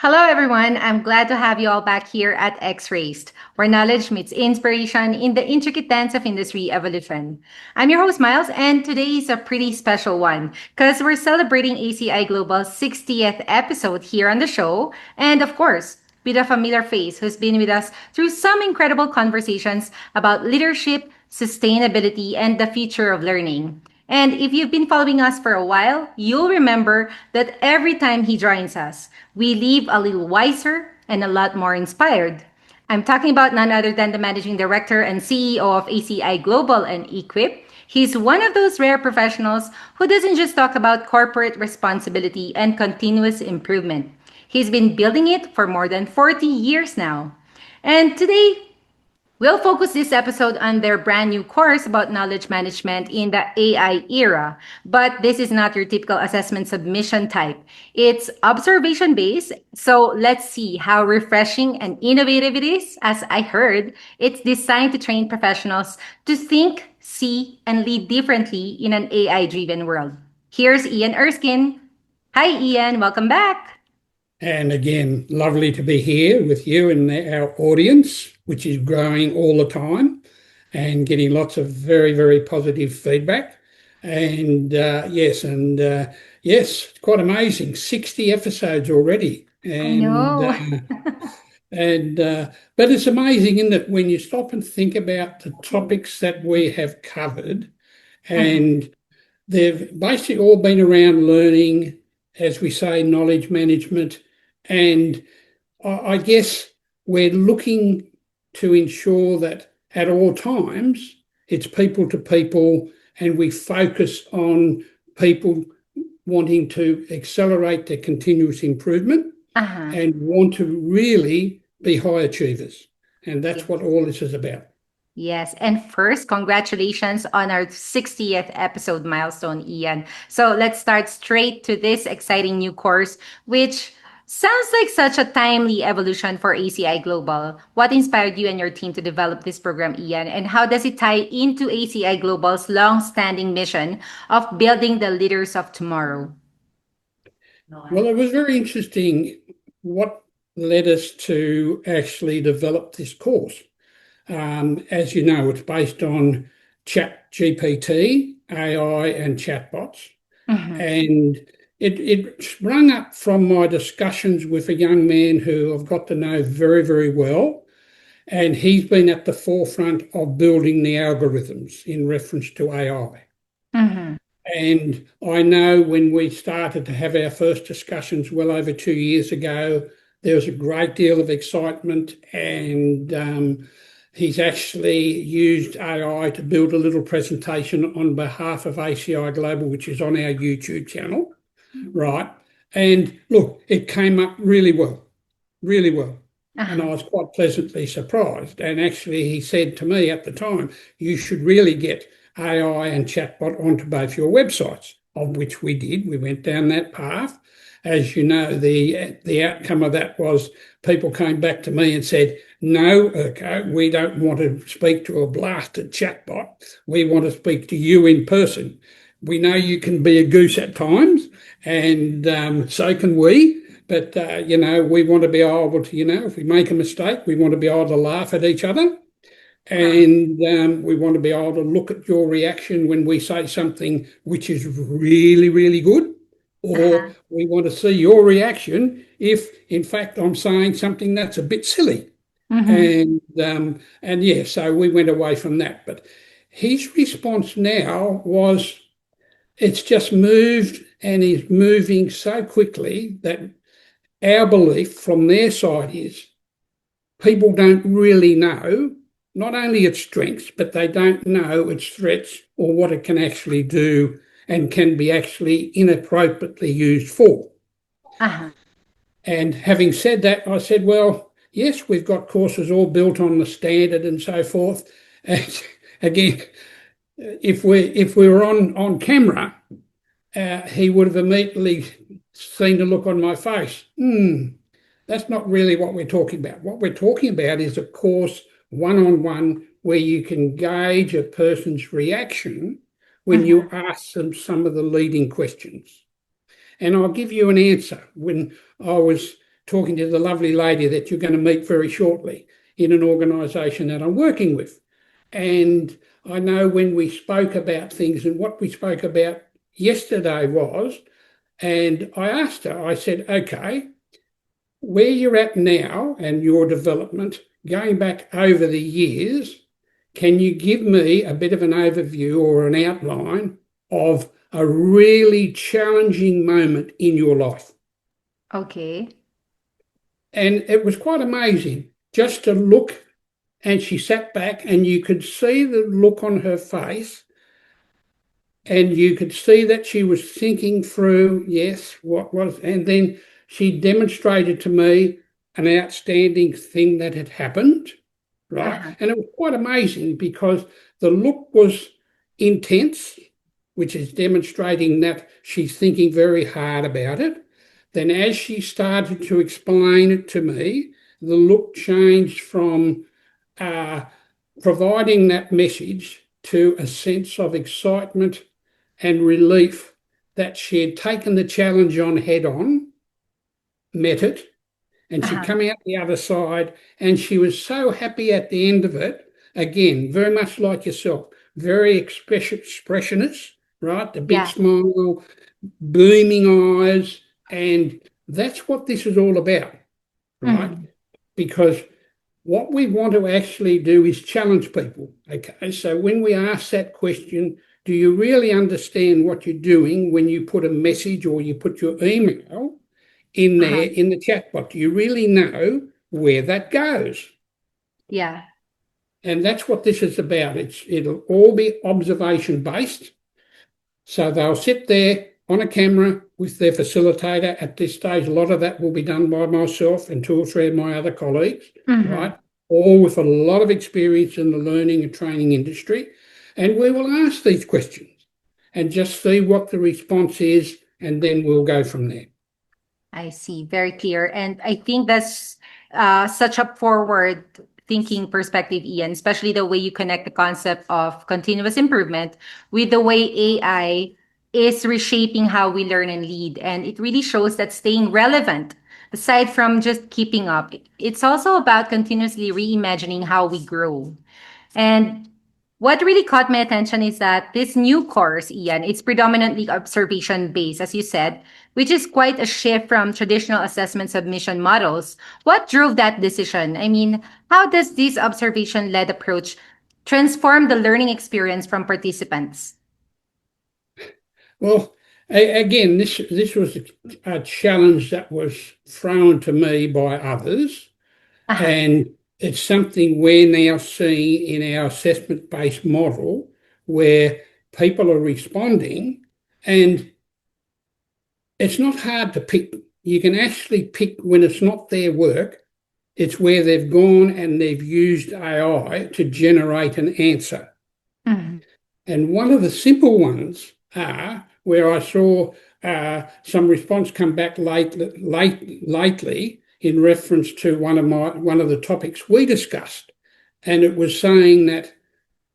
Hello, everyone. I'm glad to have you all back here at X-Raced, where knowledge meets inspiration in the intricate dance of industry evolution. I'm your host, Miles, and today is a pretty special one because we're celebrating ACI Global's 60th episode here on the show. And of course, with a familiar face who's been with us through some incredible conversations about leadership, sustainability, and the future of learning. And if you've been following us for a while, you'll remember that every time he joins us, we leave a little wiser and a lot more inspired. I'm talking about none other than the managing director and CEO of ACI Global and e-Quip. He's one of those rare professionals who doesn't just talk about corporate responsibility and continuous improvement. He's been building it for more than 40 years now. And today, we'll focus this episode on their brand new course about knowledge management in the AI era. But this is not your typical assessment submission type. It's observation based. So let's see how refreshing and innovative it is. As I heard, it's designed to train professionals to think, see, and lead differently in an AI driven world. Here's Ian Erskine. Hi, Ian. Welcome back. And again, lovely to be here with you and our audience, which is growing all the time and getting lots of very, very positive feedback. And yes, it's quite amazing. 60 episodes already. I know. But it's amazing in that when you stop and think about the topics that we have covered, and they've basically all been around learning, as we say, knowledge management. And I guess we're looking to ensure that at all times it's people to people, and we focus on people wanting to accelerate their continuous improvement Uh-huh. and want to really be high achievers. And that's Yes. what all this is about. Yes. And first, congratulations on our 60th episode milestone, Ian. So let's start straight to this exciting new course, which sounds like such a timely evolution for ACI Global. What inspired you and your team to develop this program, Ian? And how does it tie into ACI Global's long-standing mission of building the leaders of tomorrow? Well, it was very interesting what led us to actually develop this course. As you know, it's based on Chat GPT, AI, and chatbots. Mhm. And it sprung up from my discussions with a young man who I've got to know very, very well. And he's been at the forefront of building the algorithms in reference to AI. Mhm. And I know when we started to have our first discussions well over 2 years ago, there was a great deal of excitement, and he's actually used AI to build a little presentation on behalf of ACI Global, which is on our YouTube channel, right? And look, it came up really well, really well. And I Uh-huh. was quite pleasantly surprised. And actually, he said to me at the time, you should really get AI and chatbot onto both your websites, of which we did. We went down that path. As you know, the outcome of that was people came back to me and said, no, okay, we don't want to speak to a blasted chatbot. We want to speak to you in person. We know you can be a goose at times, and so can we. But, we want to be able to, if we make a mistake, we want to be able to laugh at each other. Uh-huh. And we want to be able to look at your reaction when we say something which is really, really good. Or Uh-huh. we want to see your reaction if, in fact, I'm saying something that's a bit silly. Mhm. And yeah, so we went away from that. But his response now was, it's just moved and is moving so quickly that our belief from their side is people don't really know not only its strengths, but they don't know its threats or what it can actually do and can be actually inappropriately used for. Uh-huh. And having said that, I said, well, yes, we've got courses all built on the standard and so forth. And again, if we were on camera, he would have immediately seen the look on my face. That's not really what we're talking about. What we're talking about is a course one-on-one where you can gauge a person's reaction when you Mhm. ask them some of the leading questions. And I'll give you an answer. When I was talking to the lovely lady that you're going to meet very shortly in an organisation that I'm working with. And I know when we spoke about things, and what we spoke about yesterday was, and I asked her, I said, okay, where you're at now and your development, going back over the years, can you give me a bit of an overview or an outline of a really challenging moment in your life? Okay. And it was quite amazing just to look, and she sat back and you could see the look on her face, and you could see that she was thinking through, yes, what was, and then she demonstrated to me an outstanding thing that had happened, right? Uh-huh. And it was quite amazing because the look was intense, which is demonstrating that she's thinking very hard about it. Then, as she started to explain it to me, the look changed from uh, providing that message to a sense of excitement and relief that she had taken the challenge on head on, met it, and she'd Uh-huh. come out the other side, and she was so happy at the end of it. Again, very much like yourself, very expressionist, right? The big Yeah. smile, beaming eyes, and that's what this is all about, right? Mm-hmm. Because what we want to actually do is challenge people. Okay, so when we ask that question, do you really understand what you're doing when you put a message or you put your email in Uh-huh. there in the chatbot? Do you really know where that goes? Yeah. And that's what this is about. It'll all be observation based. So they'll sit there on a camera with their facilitator. At this stage, a lot of that will be done by myself and two or three of my other colleagues, Mm-hmm. right? All with a lot of experience in the learning and training industry. And we will ask these questions and just see what the response is, and then we'll go from there. I see. Very clear. And I think that's such a forward thinking perspective, Ian, especially the way you connect the concept of continuous improvement with the way AI is reshaping how we learn and lead. And it really shows that staying relevant, aside from just keeping up, it's also about continuously reimagining how we grow. And what really caught my attention is that this new course, Ian, it's predominantly observation based, as you said, which is quite a shift from traditional assessment submission models. What drove that decision? I mean, how does this observation led approach transform the learning experience from participants? Well, again, this was a challenge that was thrown to me by others. Uh-huh. And it's something we're now seeing in our assessment based model where people are responding, and it's not hard to pick. You can actually pick when it's not their work, it's where they've gone and they've used AI to generate an answer. Mhm. And one of the simple ones are where I saw some response come back lately in reference to one of the topics we discussed, and it was saying that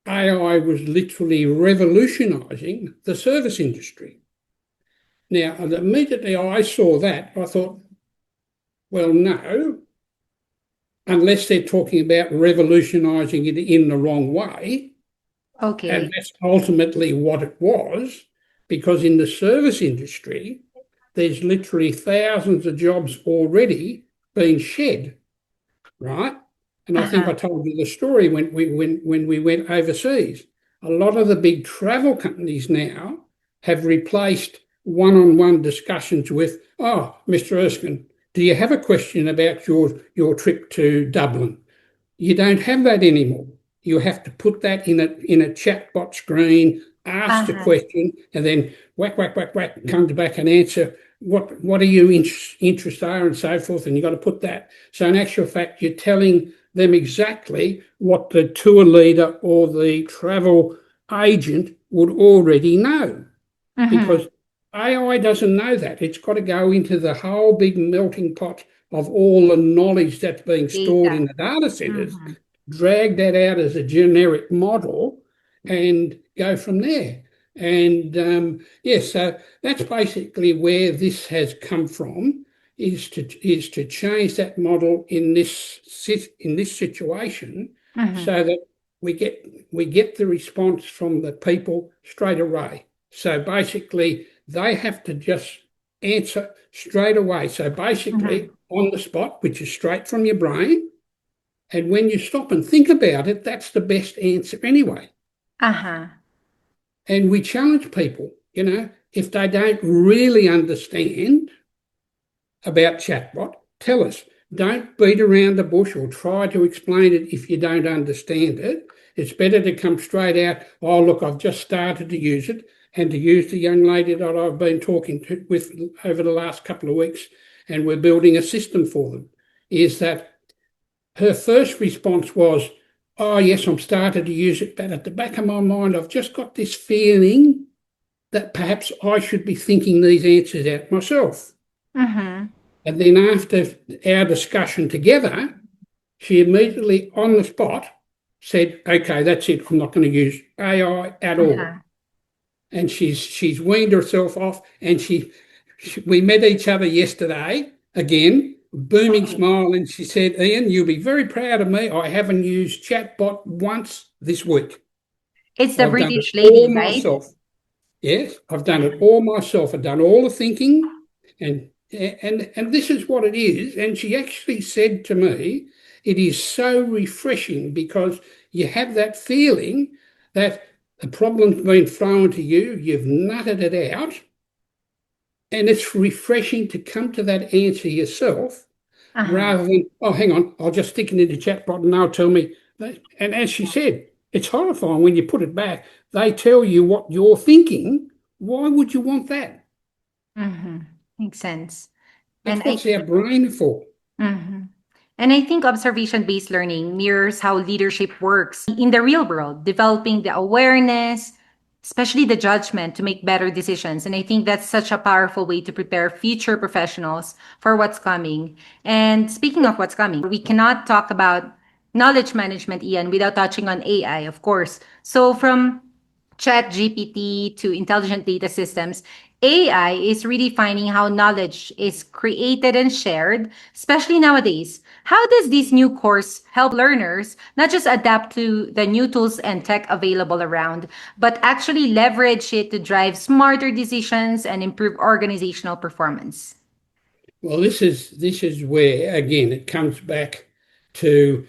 AI was literally revolutionising the service industry. Now, immediately I saw that, I thought, well, no, unless they're talking about revolutionising it in the wrong way. And Okay. that's ultimately what it was, because in the service industry, there's literally thousands of jobs already being shed, right? And I think I Uh-huh. told you the story when we went overseas. A lot of the big travel companies now have replaced one-on-one discussions with, oh, Mr. Erskine, do you have a question about your trip to Dublin? You don't have that anymore. You have to put that in a chatbot screen, ask the Uh-huh. question, and then whack, whack, whack, whack, comes back an answer. What are you interests are and so forth, and you've got to put that. So in actual fact, you're telling them exactly what the tour leader or the travel agent would already know, Mm-hmm. because AI doesn't know that. It's got to go into the whole big melting pot of all the knowledge that's being stored in Data. the data centers, Mm-hmm. drag that out as a generic model, and go from there. And yes, so that's basically where this has come from. is to change that model in this situation, Mm-hmm. so that we get the response from the people straight away. So basically, they have to just answer straight away. So Mm-hmm. basically, on the spot, which is straight from your brain. And when you stop and think about it, that's the best answer anyway. Uh-huh. And we challenge people, if they don't really understand about chatbot, tell us. Don't beat around the bush or try to explain it if you don't understand it. It's better to come straight out, oh, look, I've just started to use it, and to use the young lady that I've been talking with over the last couple of weeks, and we're building a system for them, is that her first response was, oh, yes, I'm starting to use it, but at the back of my mind, I've just got this feeling that perhaps I should be thinking these answers out myself. Mm-hmm. And then after our discussion together, she immediately on the spot said, okay, that's it. I'm not going to use AI at all. Uh-huh. And she's weaned herself off. And we met each other yesterday again, booming smile. And she said, Ian, you'll be very proud of me. I haven't used chatbot once this week. It's the I've done it British all lady, right? myself. Yes, I've done it all myself. I've done all the thinking, and this is what it is. And she actually said to me, it is so refreshing because you have that feeling that the problem's been thrown to you, you've nutted it out, and it's refreshing to come to that answer yourself Uh-huh. rather than, oh, hang on, I'll just stick it in the chat bot and they'll tell me. And as she said, it's horrifying when you put it back. They tell you what you're thinking. Why would you want that? Mm-hmm. Makes sense. And That's I what's our brain for. Mhm. And I think observation based learning mirrors how leadership works in the real world, developing the awareness, especially the judgment to make better decisions. And I think that's such a powerful way to prepare future professionals for what's coming. And speaking of what's coming, we cannot talk about knowledge management, Ian, without touching on AI, of course. So from Chat GPT to intelligent data systems, AI is redefining how knowledge is created and shared, especially nowadays. How does this new course help learners not just adapt to the new tools and tech available around, but actually leverage it to drive smarter decisions and improve organizational performance? Well, this is where again it comes back to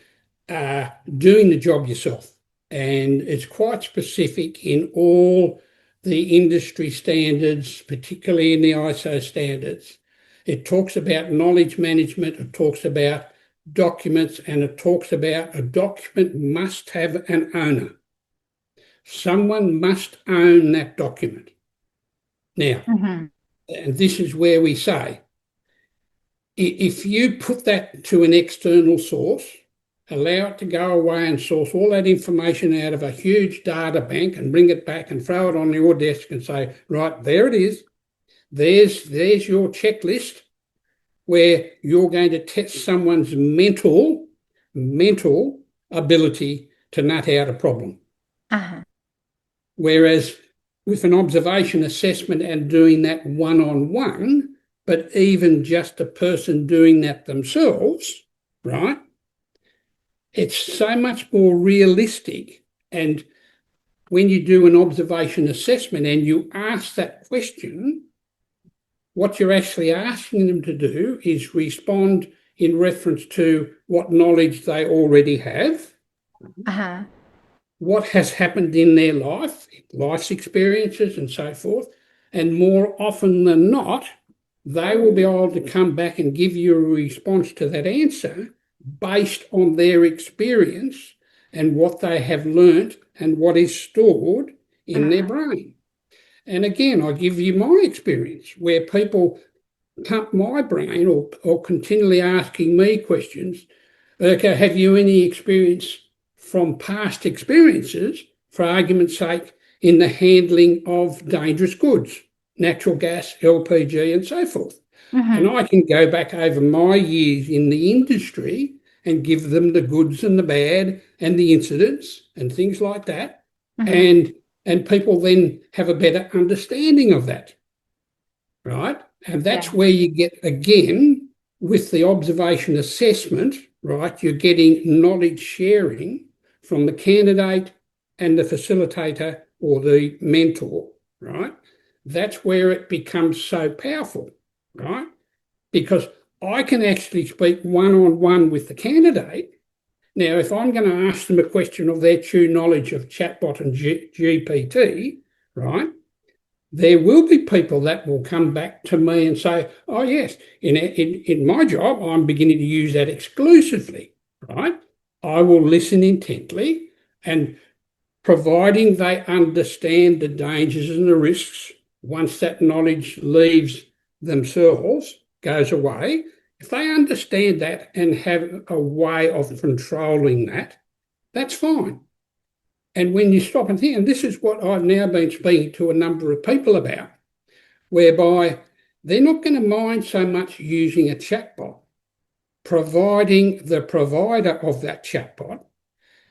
doing the job yourself, and it's quite specific in all the industry standards, particularly in the ISO standards. It talks about knowledge management. It talks about documents, and it talks about a document must have an owner. Someone must own that document. Now, Mhm. and this is where we say, if you put that to an external source, allow it to go away and source all that information out of a huge data bank and bring it back and throw it on your desk and say, right, there it is. There's your checklist where you're going to test someone's mental ability to nut out a problem. Uh-huh. Whereas with an observation assessment and doing that one-on-one, but even just a person doing that themselves, right? It's so much more realistic. And when you do an observation assessment and you ask that question, what you're actually asking them to do is respond in reference to what knowledge they already have, Uh-huh. what has happened in their life's experiences and so forth. And more often than not, they will be able to come back and give you a response to that answer based on their experience and what they have learnt and what is stored in their Uh-huh. brain. And again, I give you my experience where people pump my brain or continually asking me questions. Okay, have you any experience from past experiences, for argument's sake, in the handling of dangerous goods, natural gas, LPG, and so forth? And Mhm. I can go back over my years in the industry and give them the goods and the bad and the incidents and things like that. Mhm. And and people then have a better understanding of that, right? And that's Yeah. where you get again with the observation assessment, right, you're getting knowledge sharing from the candidate and the facilitator or the mentor, right? That's where it becomes so powerful, right? Because I can actually speak one-on-one with the candidate. Now, if I'm going to ask them a question of their true knowledge of chatbot and GPT, right, there will be people that will come back to me and say, oh, yes, in my job, I'm beginning to use that exclusively, right? I will listen intently, and providing they understand the dangers and the risks, once that knowledge leaves themselves, goes away, if they understand that and have a way of controlling that, that's fine. And when you stop and think, and this is what I've now been speaking to a number of people about, whereby they're not going to mind so much using a chatbot, providing the provider of that chatbot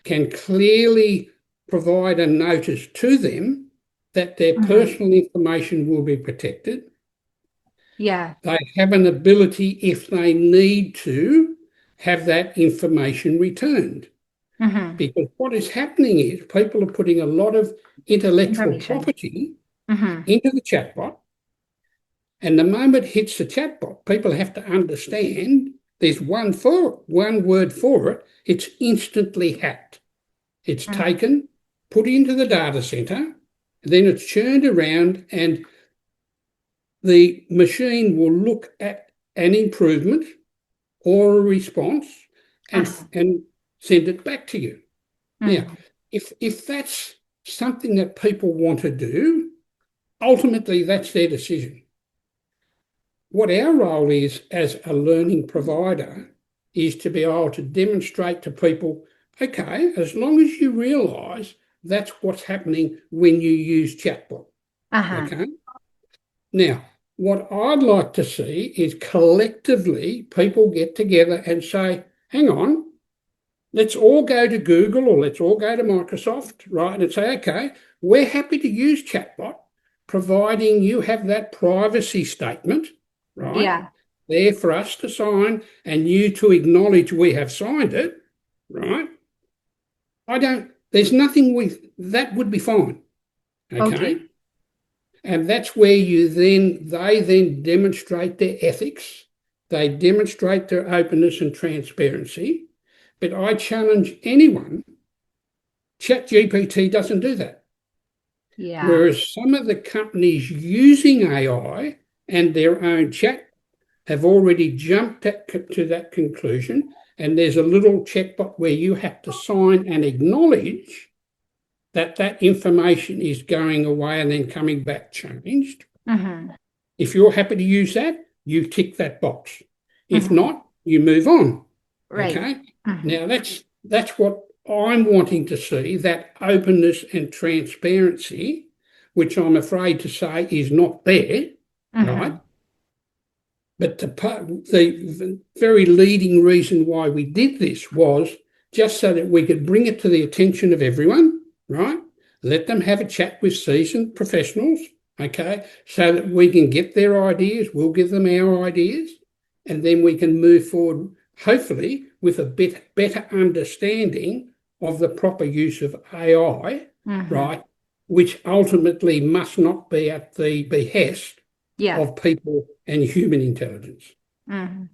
can clearly provide a notice to them that their Mm-hmm. personal information will be protected. Yeah. They have an ability, if they need to, have that information returned. Mm-hmm. Because what is happening is people are putting a lot of intellectual Information. property Mm-hmm. into the chatbot. And the moment it hits the chatbot, people have to understand there's one word for it. It's instantly hacked. It's Mm-hmm. taken, put into the data center, then it's churned around, and the machine will look at an improvement or a response Uh-huh. and send it back to you. Now, Mm-hmm. if that's something that people want to do, ultimately that's their decision. What our role is as a learning provider is to be able to demonstrate to people, okay, as long as you realise that's what's happening when you use chatbot. Uh-huh. Okay. Now, what I'd like to see is collectively people get together and say, hang on, let's all go to Google or let's all go to Microsoft, right? And say, okay, we're happy to use chatbot, providing you have that privacy statement, right? Yeah. There for us to sign and you to acknowledge we have signed it, right? There's nothing that would be fine, okay? Okay. And that's where they then demonstrate their ethics, they demonstrate their openness and transparency. But I challenge anyone, ChatGPT doesn't do that. Yeah. Whereas some of the companies using AI and their own chat have already jumped to that conclusion. And there's a little checkbox where you have to sign and acknowledge that that information is going away and then coming back changed. Mm-hmm. If you're happy to use that, you tick that box. If Mm-hmm. not, you move on. Right. Okay. Mm-hmm. Now that's what I'm wanting to see, that openness and transparency, which I'm afraid to say is not there, right? Mm-hmm. But the very leading reason why we did this was just so that we could bring it to the attention of everyone, right? Let them have a chat with seasoned professionals, okay, so that we can get their ideas, we'll give them our ideas, and then we can move forward, hopefully, with a better understanding of the proper use of AI, Mm-hmm. right, which ultimately must not be at the behest Yeah. of people and human intelligence. Mm-hmm.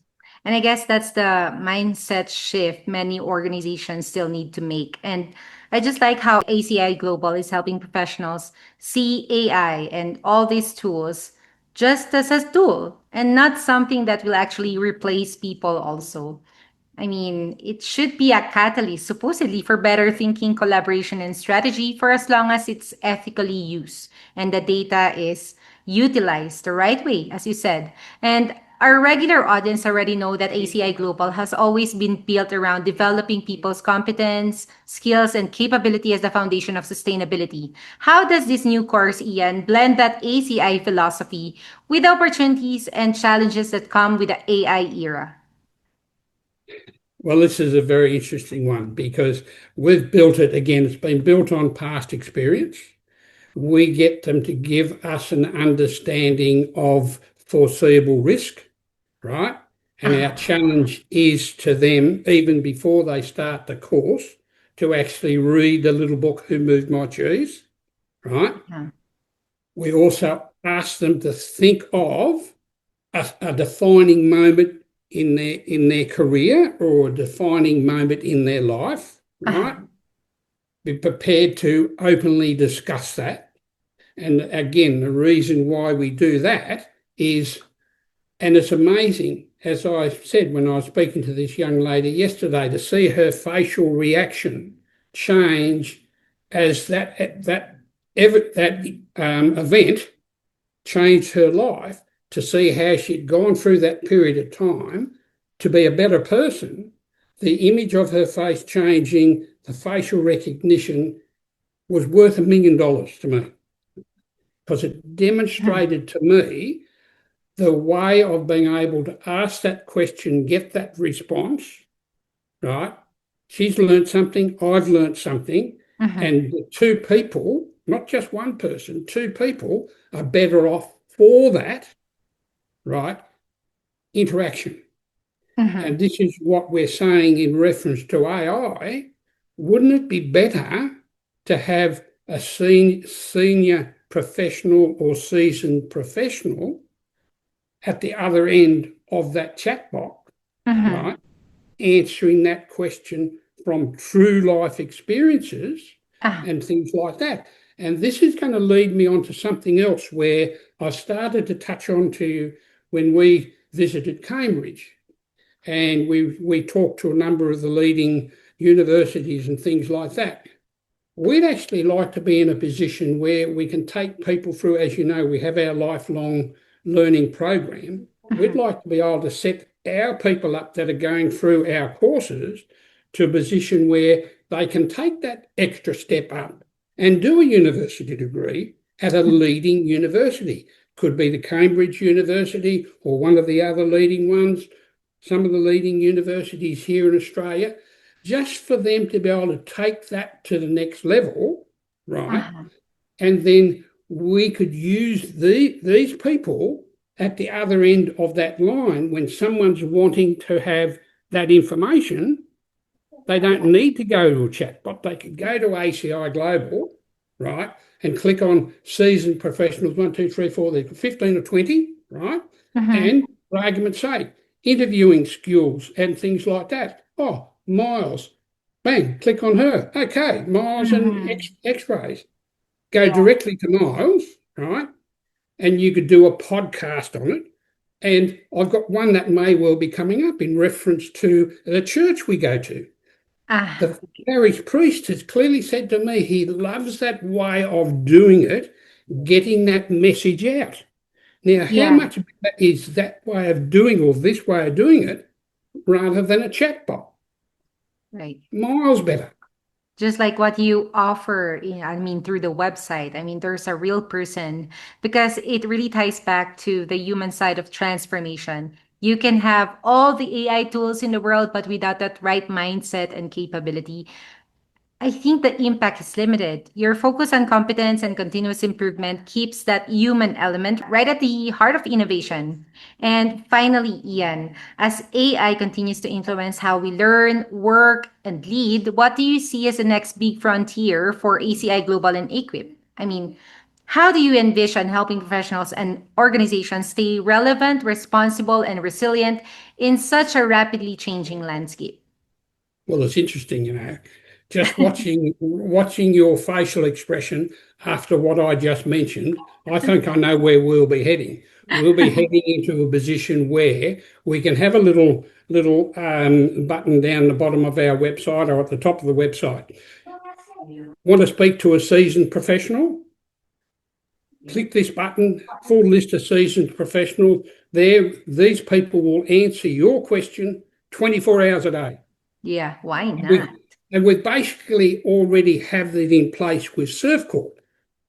And I guess that's the mindset shift many organizations still need to make. And I just like how ACI Global is helping professionals see AI and all these tools just as a tool and not something that will actually replace people also. I mean, it should be a catalyst, supposedly, for better thinking, collaboration, and strategy for as long as it's ethically used and the data is utilized the right way, as you said. And our regular audience already know that ACI Global has always been built around developing people's competence, skills, and capability as the foundation of sustainability. How does this new course, Ian, blend that ACI philosophy with the opportunities and challenges that come with the AI era? Well, this is a very interesting one because we've built it again, it's been built on past experience. We get them to give us an understanding of foreseeable risk, right? And our challenge is to them, even before they start the course, to actually read the little book, Who Moved My Cheese, right? Uh-huh. We also ask them to think of a defining moment in their career or a defining moment in their life, right? Uh-huh. Be prepared to openly discuss that. And again, the reason why we do that is, and it's amazing, as I said when I was speaking to this young lady yesterday, to see her facial reaction change as that event changed her life, to see how she'd gone through that period of time to be a better person. The image of her face changing, the facial recognition was worth $1 million to me, because it demonstrated to me the way of being able to ask that question, get that response, right? She's learned something, I've learned something, Uh-huh. and the two people, not just one person, two people are better off for that, right? Interaction. Uh-huh. And this is what we're saying in reference to AI. Wouldn't it be better to have a senior professional or seasoned professional at the other end of that chat box, Uh-huh. right? Answering that question from true life experiences Uh-huh. and things like that. And this is going to lead me on to something else where I started to touch on to you when we visited Cambridge, and we talked to a number of the leading universities and things like that. We'd actually like to be in a position where we can take people through, as you know, we have our lifelong learning program. We'd Uh-huh. like to be able to set our people up that are going through our courses to a position where they can take that extra step up and do a university degree at a leading university. Could be the Cambridge University or one of the other leading ones, some of the leading universities here in Australia, just for them to be able to take that to the next level, right? Uh-huh. And then we could use these people at the other end of that line when someone's wanting to have that information. They don't need to go to a chatbot. They could go to ACI Global, right, and click on seasoned professionals, one, two, three, four, there's 15 or 20, right? Uh-huh. And for argument's sake, interviewing skills and things like that. Oh, Miles, bang, click on her. Okay, Miles and Uh-huh. X-rays. Go Yeah. directly to Miles, right? And you could do a podcast on it. And I've got one that may well be coming up in reference to the church we go to. Ah, The parish priest has clearly said to me he loves that way of doing it, getting that message out. Now, how yeah, much better is that way of doing, or this way of doing it, rather than a chatbot? right. Miles better. Just like what you offer, I mean, through the website. I mean, there's a real person because it really ties back to the human side of transformation. You can have all the AI tools in the world, but without that right mindset and capability, I think the impact is limited. Your focus on competence and continuous improvement keeps that human element right at the heart of innovation. And finally, Ian, as AI continues to influence how we learn, work, and lead, what do you see as the next big frontier for ACI Global and eQuip? I mean, how do you envision helping professionals and organizations stay relevant, responsible, and resilient in such a rapidly changing landscape? Well, it's interesting, just watching your facial expression after what I just mentioned. I think I know where we'll be heading. We'll be heading into a position where we can have a little button down the bottom of our website or at the top of the website. Want to speak to a seasoned professional? Click this button, full list of seasoned professionals. There, these people will answer your question 24 hours a day. Yeah, why And not? we basically already have it in place with Surfcorp.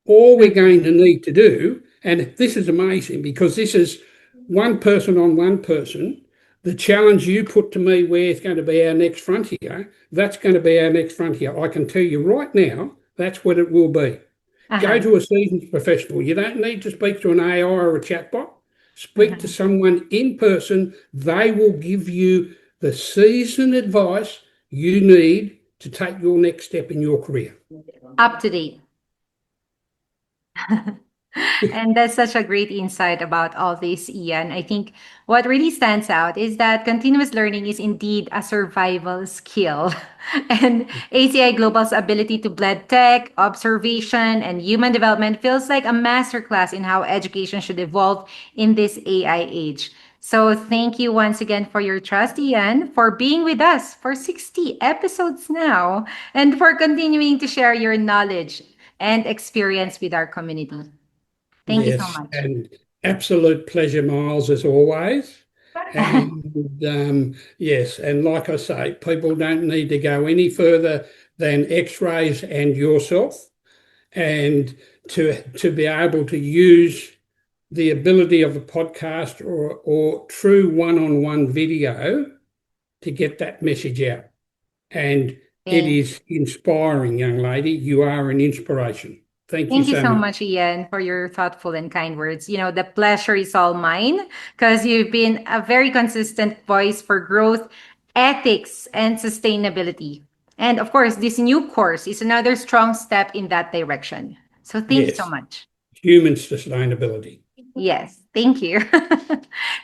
All we're going Mhm. to need to do, and this is amazing because this is one person on one person. The challenge you put to me, where it's going to be our next frontier, that's going to be our next frontier. I can tell you right now, that's what it will be. Go Uh-huh. to a seasoned professional. You don't need to speak to an AI or a chatbot. Speak to Mhm. someone in person. They will give you the seasoned advice you need to take your next step in your career. Up to date. And that's such a great insight about all this, Ian. I think what really stands out is that continuous learning is indeed a survival skill. And ACI Global's ability to blend tech, observation, and human development feels like a masterclass in how education should evolve in this AI age. So, thank you once again for your trust, Ian, for being with us for 60 episodes now, and for continuing to share your knowledge and experience with our community. Thank you so Yes, much. and absolute pleasure, Miles, as always. And yes, and like I say, people don't need to go any further than X-rays and yourself, and to be able to use the ability of a podcast or true one-on-one video to get that message out. And it Thank is inspiring, young lady. You are an inspiration. Thank you Thank you so so much. much, Ian, for your thoughtful and kind words. You know, the pleasure is all mine because you've been a very consistent voice for growth, ethics, and sustainability. And of course, this new course is another strong step in that direction. So thank you so Yes, much. human sustainability. Yes, thank you.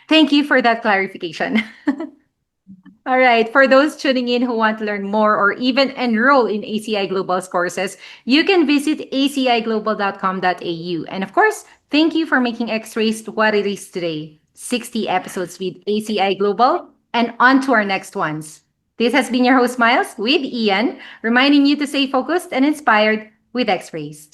Thank you for that clarification. All right. For those tuning in who want to learn more or even enroll in ACI Global's courses, you can visit aciglobal.com.au. And of course, thank you for making X-Rays what it is today. 60 episodes with ACI Global, and on to our next ones. This has been your host, Miles, with Ian, reminding you to stay focused and inspired with X-Rays.